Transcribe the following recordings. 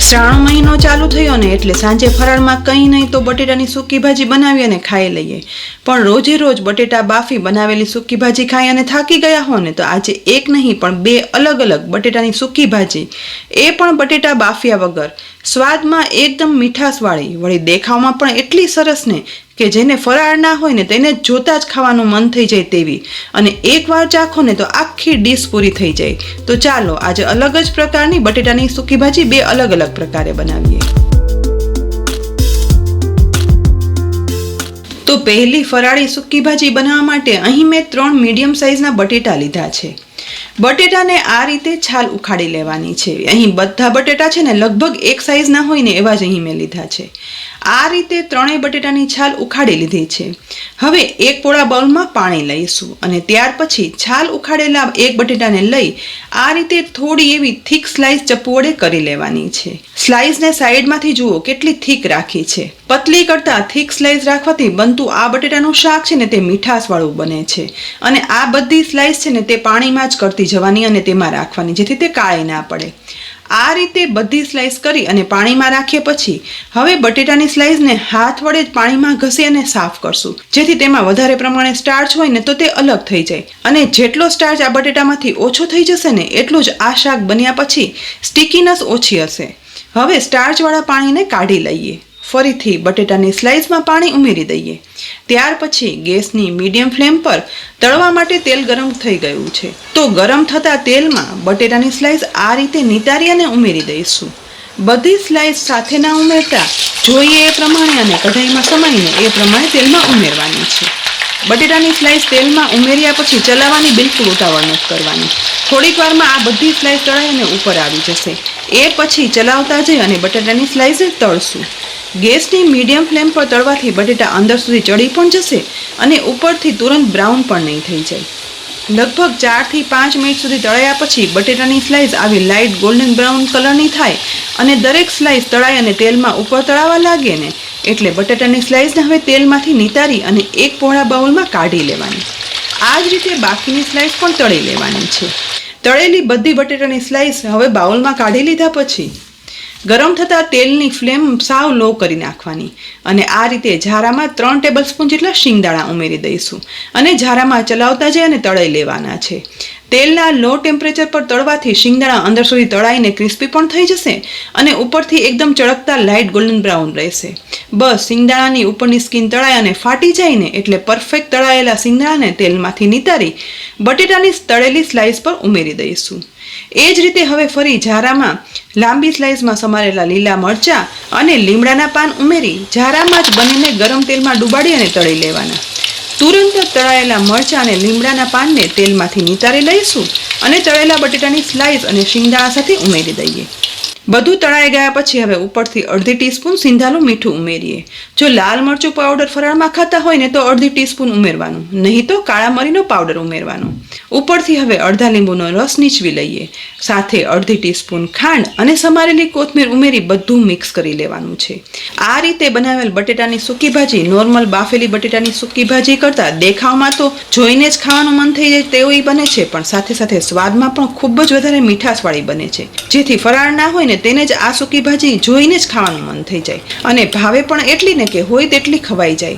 શ્રાવણ મહિનો ચાલુ થયો ને એટલે સાંજે ફરાળમાં કંઈ નહીં તો બટેટાની સૂકી ભાજી બનાવી અને ખાઈ લઈએ. પણ રોજે રોજ બટેટા બાફી બનાવેલી સૂકી ભાજી ખાઈ અને થાકી ગયા હો ને તો આજે એક નહીં પણ બે અલગ અલગ બટેટાની સૂકી ભાજી, એ પણ બટેટા બાફ્યા વગર, સ્વાદમાં એકદમ મીઠાશવાળી, વળી દેખાવમાં પણ એટલી સરસ ને કે જેને ફરાળ ના હોય ને તેને જોતા જ ખાવાનું મન થઈ જાય તેવી, અને એકવાર ચાખો ને તો આખી ડીશ પૂરી થઈ જાય. તો ચાલો આજે અલગ જ પ્રકારની બટેટાની સૂકી ભાજી બે અલગ અલગ પ્રકારે બનાવીએ. તો પહેલી ફરાળી સૂકી ભાજી બનાવવા માટે અહીં મેં 3 મીડિયમ સાઇઝના બટેટા લીધા છે. બટેટાને આ રીતે છાલ ઉખાડી લેવાની છે. અહીં બધા બટેટા છે ને લગભગ એક સાઇઝના હોય ને એવા જ અહીં મેં લીધા છે. આ રીતે 3 બટેટાની છાલ ઉખાડી લીધી છે. હવે એક પોળા બાઉલમાં પાણી લઈશું અને ત્યાર પછી છાલ ઉખાડેલા એક બટેટાને લઈ આ રીતે થોડી એવી થીક સ્લાઇસ ચપ્પુ વડે કરી લેવાની છે. સ્લાઇસને સાઈડમાંથી જુઓ કેટલી થીક રાખી છે. પતલી કરતાં થીક સ્લાઇસ રાખવાથી બનતું આ બટેટાનું શાક છે ને તે મીઠાશવાળું બને છે. અને આ બધી સ્લાઇસ છે ને તે પાણીમાં જ કરતી જવાની અને તેમાં રાખવાની, જેથી તે કાળી ના પડે. આ રીતે બધી સ્લાઇસ કરી અને પાણીમાં રાખીએ પછી હવે બટેટાની સ્લાઇસને હાથ વડે જ પાણીમાં ઘસી અને સાફ કરશું, જેથી તેમાં વધારે પ્રમાણે સ્ટાર્ચ હોય ને તો તે અલગ થઈ જાય. અને જેટલો સ્ટાર્ચ આ બટેટામાંથી ઓછો થઈ જશે ને એટલું જ આ શાક બન્યા પછી સ્ટીકીનેસ ઓછી હશે. હવે સ્ટાર્ચવાળા પાણીને કાઢી લઈએ. ફરીથી બટેટાની સ્લાઇસમાં પાણી ઉમેરી દઈએ. ત્યાર પછી ગેસની મીડિયમ ફ્લેમ પર તળવા માટે તેલ ગરમ થઈ ગયું છે. તો ગરમ થતા તેલમાં બટેટાની સ્લાઇસ આ રીતે નિતારી અને ઉમેરી દઈશું. બધી સ્લાઇસ સાથે ના ઉમેરતા જોઈએ એ પ્રમાણે અને કઢાઈમાં સમાઈને એ પ્રમાણે તેલમાં ઉમેરવાની છે. બટેટાની સ્લાઇસ તેલમાં ઉમેર્યા પછી ચલાવવાની બિલકુલ ઉતાવળ નથી કરવાની. થોડીક વારમાં આ બધી સ્લાઇસ તળાઈ અને ઉપર આવી જશે. એ પછી ચલાવતા જઈ અને બટેટાની સ્લાઇસ તળશું. ગેસની મીડિયમ ફ્લેમ પર તળવાથી બટેટા અંદર સુધી ચડી પણ જશે અને ઉપરથી તુરંત બ્રાઉન પણ નહીં થઈ જાય. લગભગ 4 થી 5 મિનિટ સુધી તળાયા પછી બટેટાની સ્લાઇસ આવી લાઇટ ગોલ્ડન બ્રાઉન કલરની થાય અને દરેક સ્લાઇસ તળાઈ અને તેલમાં ઉપર તળાવા લાગે ને એટલે બટેટાની સ્લાઇસને હવે તેલમાંથી નિતારી અને એક પહોળા બાઉલમાં કાઢી લેવાની. આ જ રીતે બાકીની સ્લાઇસ પણ તળી લેવાની છે. તળેલી બધી બટેટાની સ્લાઇસ હવે બાઉલમાં કાઢી લીધા પછી ગરમ થતાં તેલની ફ્લેમ સાવ લો કરી નાખવાની અને આ રીતે ઝારામાં 3 ટેબલસ્પૂન જેટલા શિંગદાણા ઉમેરી દઈશું અને ઝારામાં ચલાવતા જઈ અને તળાઈ લેવાના છે. તેલના લો ટેમ્પરેચર પર તળવાથી શિંગદાણા અંદર સુધી તળાઈને ક્રિસ્પી પણ થઈ જશે અને ઉપરથી એકદમ ચળકતા લાઇટ ગોલ્ડન બ્રાઉન રહેશે. બસ શિંગદાણાની ઉપરની સ્કિન તળાય અને ફાટી જાય ને એટલે પરફેક્ટ તળાયેલા શિંગદાણાને તેલમાંથી નિતારી બટેટાની તળેલી સ્લાઇસ પર ઉમેરી દઈશું. એ જ રીતે હવે ફરી ઝારામાં લાંબી સ્લાઇસમાં સમારેલા લીલા મરચાં અને લીમડાના પાન ઉમેરી ઝારામાં જ બંનેને ગરમ તેલમાં ડુબાડી અને તળી લેવાના. તુરંત તળાયેલા મરચાં અને લીમડાના પાનને તેલમાંથી નિતારી લઈશું અને તળેલા બટેટાની સ્લાઇસ અને શિંગદાણા સાથે ઉમેરી દઈએ. બધું તળાઈ ગયા પછી હવે ઉપરથી અડધી ટીસ્પૂન સિંધાલું મીઠું ઉમેરીએ. જો લાલ મરચું પાવડર ફરાળમાં ખાતા હોય ને તો અડધી ટીસ્પૂન ઉમેરવાનું, નહીં તો કાળા મરીનો પાવડર ઉમેરવાનો. ઉપરથી હવે અડધા લીંબુનો રસ નીચવી લઈએ. સાથે અડધી ટીસ્પૂન ખાંડ અને સમારેલી કોથમીર ઉમેરી બધું મિક્સ કરી લેવાનું છે. આ રીતે બનાવેલ બટેટાની સૂકી ભાજી નોર્મલ બાફેલી બટેટાની સૂકી ભાજી કરતાં દેખાવમાં તો જોઈને જ ખાવાનું મન થઈ જાય તેવી બને છે, પણ સાથે સાથે સ્વાદમાં પણ ખૂબ જ વધારે મીઠાશવાળી બને છે. જેથી ફરાળ ના હોય ને તેને જ આ સૂકી ભાજી જોઈને જ ખાવાનું મન થઈ જાય અને ભાવે પણ એટલી ને કે હોય તેટલી ખવાઈ જાય.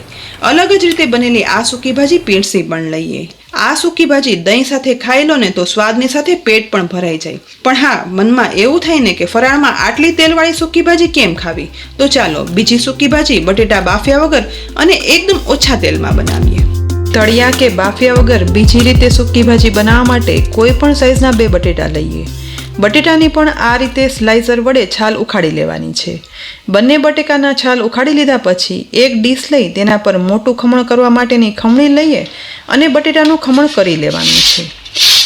અલગ જ રીતે બનેલી આ સૂકી ભાજી પીરસી પણ લઈએ. આ સૂકી ભાજી દહીં સાથે ખાઈ લો ને તો સ્વાદની સાથે પેટ પણ ભરાઈ જાય. પણ હા, મનમાં એવું થાય ને કે ફરાળમાં આટલી તેલવાળી સૂકી ભાજી કેમ ખાવી, તો ચાલો બીજી સૂકી ભાજી બટેટા બાફ્યા વગર અને એકદમ ઓછા તેલમાં બનાવીએ. તળિયા કે બાફ્યા વગર બીજી રીતે સૂકી ભાજી બનાવવા માટે કોઈ પણ સાઈઝના 2 બટેટા લઈએ. બટેટાની પણ આ રીતે સ્લાઇસર વડે છાલ ઉખાડી લેવાની છે. બંને બટેકાના છાલ ઉખાડી લીધા પછી એક ડીશ લઈ તેના પર મોટું ખમણ કરવા માટેની ખમણી લઈએ અને બટેટાનું ખમણ કરી લેવાનું છે.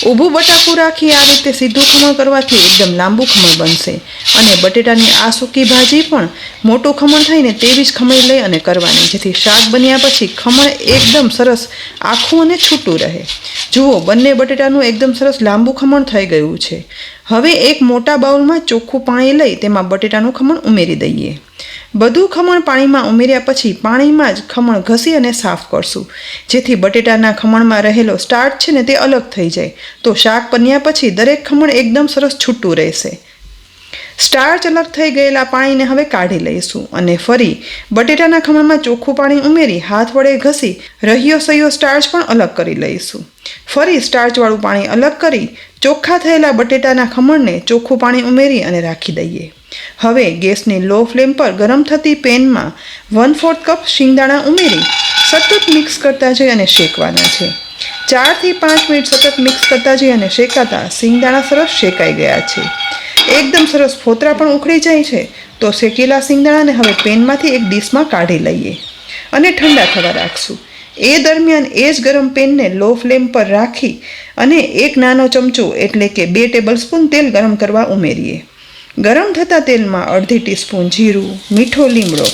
ઊભું બટાકું રાખી આ રીતે સીધું ખમણ કરવાથી એકદમ લાંબુ ખમણ બનશે અને બટેટાની આ સૂકી ભાજી પણ મોટું ખમણ થાય ને તેવી જ ખમણી લઈ અને કરવાની, જેથી શાક બન્યા પછી ખમણ એકદમ સરસ આખું અને છૂટું રહે. જુઓ, બંને બટેટાનું એકદમ સરસ લાંબુ ખમણ થઈ ગયું છે. હવે એક મોટા બાઉલમાં ચોખ્ખું પાણી લઈ તેમાં બટેટાનું ખમણ ઉમેરી દઈએ. બધું ખમણ પાણીમાં ઉમેર્યા પછી પાણીમાં જ ખમણ ઘસી અને સાફ કરશું, જેથી બટેટાના ખમણમાં રહેલો સ્ટાર્ચ છે ને તે અલગ થઈ જાય. તો શાક બન્યા પછી દરેક ખમણ એકદમ સરસ છૂટું રહેશે. સ્ટાર્ચ અલગ થઈ ગયેલા પાણીને હવે કાઢી લઈશું અને ફરી બટેટાના ખમણમાં ચોખ્ખું પાણી ઉમેરી હાથ વડે ઘસી રહ્યો સહયો સ્ટાર્ચ પણ અલગ કરી લઈશું. ફરી સ્ટાર્ચવાળું પાણી અલગ કરી ચોખ્ખા થયેલા બટેટાના ખમણને ચોખ્ખું પાણી ઉમેરી અને રાખી દઈએ. હવે ગેસની લો ફ્લેમ પર ગરમ થતી પેનમાં 1/4 કપ શિંગદાણા ઉમેરી સતત મિક્સ કરતા જઈ અને શેકવાના છે. 4 થી 5 મિનિટ સતત મિક્સ કરતા જઈ અને શેકાતા શિંગદાણા સરસ શેકાઈ ગયા છે. એકદમ સરસ ફોતરા પણ ઉખડી જાય છે તો શેકેલા શિંગદાણાને હવે પેનમાંથી એક ડીશમાં કાઢી લઈએ અને ઠંડા થવા રાખશું. એ દરમિયાન એ જ ગરમ પેનને લો ફ્લેમ પર રાખી અને એક નાનો ચમચો એટલે કે 2 ટેબલસ્પૂન તેલ ગરમ કરવા ઉમેરીએ. ગરમ થતા તેલમાં અડધી ટીસ્પૂન જીરું, મીઠો લીમડો,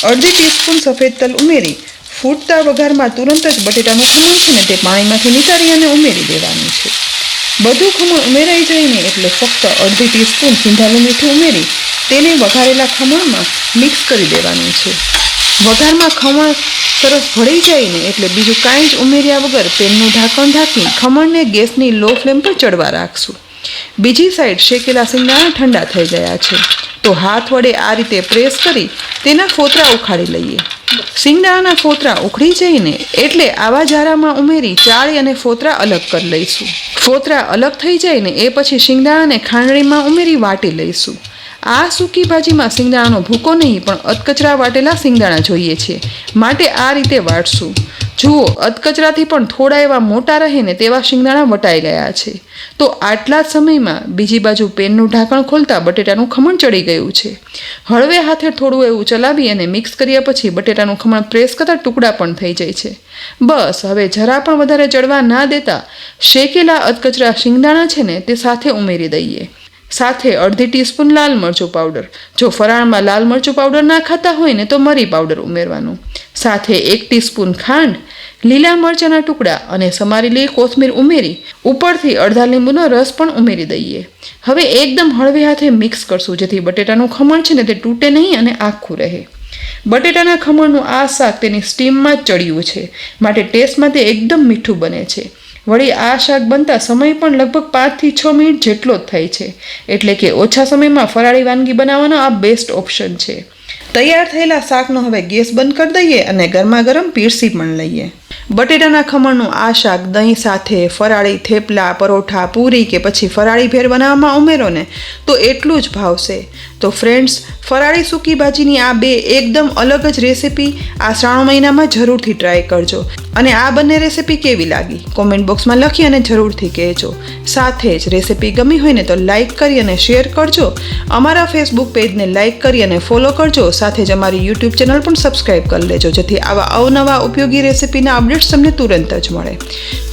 અડધી ટીસ્પૂન સફેદ તલ ઉમેરી ફૂટતા વઘારમાં તુરંત જ બટેટાનું ખમણ છે ને તે પાણીમાંથી નિતારી અને ઉમેરી દેવાનું છે. બધું ખમણ ઉમેરાઈ જાય ને એટલે ફક્ત અડધી ટીસ્પૂન સિંધાલું મીઠું ઉમેરી તેને વઘારેલા ખમણમાં મિક્સ કરી દેવાનું છે. વઘારમાં ખમણ સરસ ભળી જાય ને એટલે બીજું કાંઈ જ ઉમેર્યા વગર પેનનું ઢાંકણ ઢાંકી ખમણને ગેસની લો ફ્લેમ પર ચડવા રાખશું. બીજી સાઈડ શેકેલા શિંગદાણા ઠંડા થઈ ગયા છે તો હાથ વડે આ રીતે પ્રેસ કરી તેના ફોતરા ઉખાડી લઈએ. શિંગદાણાના ફોતરા ઉખડી જઈને એટલે આવા જારામાં ઉમેરી ચાળી અને ફોતરા અલગ કરી લઈશું. ફોતરા અલગ થઈ જાય ને એ પછી શિંગદાણાને ખાંડણીમાં ઉમેરી વાટી લઈશું. આ સૂકી ભાજીમાં શિંગદાણાનો ભૂકો નહીં પણ અધકચરા વાટેલા શિંગદાણા જોઈએ છે માટે આ રીતે વાટશું. જુઓ, અધકચરાથી પણ થોડા એવા મોટા રહે ને તેવા શિંગદાણા વટાઈ ગયા છે. તો આટલા જ સમયમાં બીજી બાજુ પેનનું ઢાંકણ ખોલતા બટેટાનું ખમણ ચડી ગયું છે. હળવે હાથે થોડું એવું ચલાવી અને મિક્સ કર્યા પછી બટેટાનું ખમણ પ્રેસ કરતા ટુકડા પણ થઈ જાય છે. બસ હવે જરા પણ વધારે ચડવા ના દેતા શેકેલા અધકચરા શિંગદાણા છે ને તે સાથે ઉમેરી દઈએ. સાથે અડધી ટીસ્પૂન લાલ મરચું પાવડર, જો ફરાળમાં લાલ મરચું પાવડર ના ખાતા હોય ને તો મરી પાવડર ઉમેરવાનું. સાથે 1 ટીસ્પૂન ખાંડ, લીલા મરચાંના ટુકડા અને સમારેલી કોથમીર ઉમેરી ઉપરથી અડધા લીંબુનો રસ પણ ઉમેરી દઈએ. હવે એકદમ હળવે હાથે મિક્સ કરશું જેથી બટેટાનું ખમણ છે ને તે તૂટે નહીં અને આખું રહે. બટેટાના ખમણનું આ શાક તેની સ્ટીમમાં જ ચડ્યું છે માટે ટેસ્ટમાં તે એકદમ મીઠું બને છે. વળી આ શાક બનતા સમય પણ લગભગ 5 થી 6 મિનિટ જેટલો જ થાય છે એટલે કે ઓછા સમયમાં ફરાળી વાનગી બનાવવાનો આ બેસ્ટ ઓપ્શન છે. તૈયાર થયેલા શાકનો હવે ગેસ બંધ કરી દઈએ અને ગરમા ગરમ પીરસી પણ લઈએ. બટેટાના ખમણનું આ શાક દહીં સાથે, ફરાળી થેપલા, પરોઠા, પૂરી કે પછી ફરાળી ભેળ બનાવવામાં ઉમેરો ને તો એટલું જ ભાવશે. તો ફ્રેન્ડ્સ, ફરાળી સૂકી ભાજીની આ બે એકદમ અલગ જ રેસીપી આ શ્રાવણ મહિનામાં જરૂરથી ટ્રાય કરજો અને આ બંને રેસીપી કેવી લાગી કોમેન્ટ બોક્સમાં લખી અને જરૂરથી કહેજો. સાથે જ રેસીપી ગમી હોય ને તો લાઇક કરી અને શેર કરજો. અમારા ફેસબુક પેજને લાઇક કરી અને ફોલો કરજો. સાથે જ અમારી યુટ્યુબ ચેનલ પણ સબસ્ક્રાઈબ કરી લેજો જેથી આવા અવનવા ઉપયોગી રેસીપીના અપડેટ્સ તમને તુરંત જ મળે.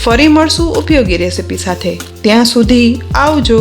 ફરી મળશું ઉપયોગી રેસીપી સાથે. ત્યાં સુધી આવજો.